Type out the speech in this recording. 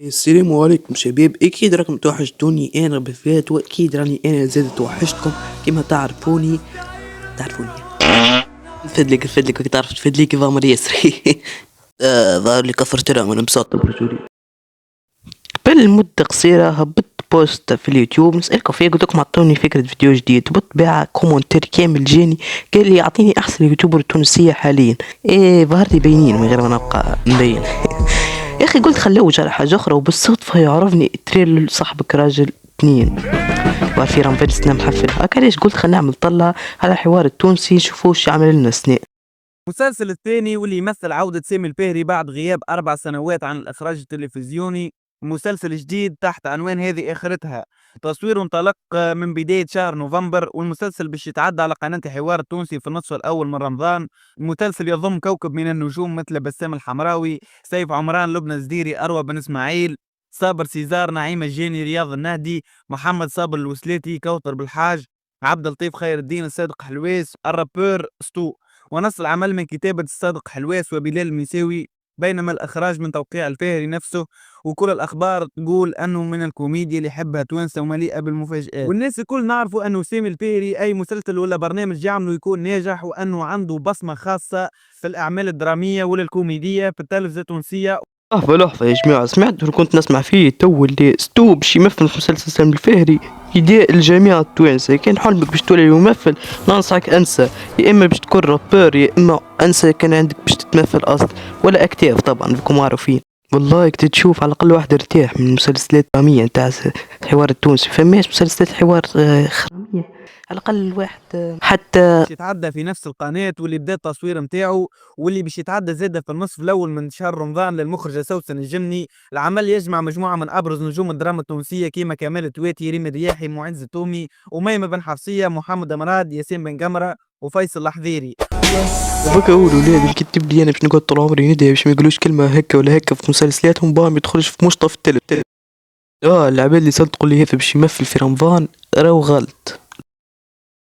السلام عليكم شباب، اكيد راكم توحشتوني انا بالذات، واكيد راني انا زاد توحشتكم كيما تعرفوني. نفدلك كي تعرف تفدلي كيف عمر ياسري. ظهر لي كفرت راه وانا مبسوط برجولي. قبل مدة قصيرة هبطت بوست في اليوتيوب نسألكم فيه، قلت لكم عطوني فكرة فيديو جديد، بالطبيعة كومنتير كامل جاني قال لي اعطيني احسن يوتيوبر تونسية حاليا. ايه ظهرتي باينين من غير ما نبقى نبين. يا اخي قلت خلوه على حاجه اخرى، وبالصدفه يعرفني تريل صاحبك راجل اثنين وفي رمضان سنة محفل هكا. ليش قلت خلينا نعمل طلة على الحوار التونسي نشوفوا وش يعمل لنا سنة. المسلسل الثاني واللي يمثل عودة سامي الباهري بعد غياب 4 سنوات عن الإخراج التلفزيوني. مسلسل جديد تحت عنوان هذه آخرتها. تصويره انطلق من بداية شهر نوفمبر، والمسلسل باش يتعدى على قناة الحوار التونسي في النصف الأول من رمضان. المسلسل يضم كوكب من النجوم مثل بسام الحمراوي، سيف عمران، لبنى الزديري، أروى بن إسماعيل، صابر سيزار، نعيمة الجاني، رياض النهدي، محمد صابر الوسلاتي، كوثر بالحاج، عبد اللطيف خير الدين، الصادق حلويس، الرابور ستو. ونص العمل من كتابة الصادق حلواس وبلال المساوي، بينما الإخراج من توقيع الفاهري نفسه. وكل الأخبار تقول أنه من الكوميديا اللي يحبها توانسة ومليئة بالمفاجآت، والناس الكل نعرفوا أنه سامي الباهري أي مسلسل ولا برنامج يعمله يكون ناجح، وأنه عنده بصمة خاصة في الأعمال الدرامية ولا الكوميدية في التلفزة التونسية. لحظة يا جماعة، سمعت كنت نسمع فيه تو اللي ستو باش يمثل في مسلسل سامي الفهري. يداء الجميع التوانسة، كان حلمك باش تولي ممثل ننصحك انسى، يا اما باش تكون رابور يا اما انسى كان عندك باش تتمثل اصلا، ولا اكتاف طبعا بكم معروفين. والله كنت تشوف على الاقل واحد ارتاح من المسلسلات الدرامية نتاع الحوار التونسي، فماش مسلسلات الحوار خرامية على الاقل الواحد حتى باش يتعدى في نفس القناة، واللي بدا التصوير متاعه، واللي باش يتعدى زادة في النصف الأول من شهر رمضان للمخرجة سوسن الجمني. العمل يجمع مجموعة من أبرز نجوم الدراما التونسية كيما كمال تواتي، ريم الرياحي، معز التومي، وميمة بن حفصية، محمد مراد، ياسين بن قمرة، وفيصل الحذيري. بقى اقول ولادي الكتب لي انا باش نقعد طول عمري ندعي باش ما يقولوش كلمه هكا ولا هكا في مسلسلاتهم، باه ما يدخلش في مشطف التلف. العباد اللي صدقوا لي هذا باش يمثل في رمضان راهو غلط.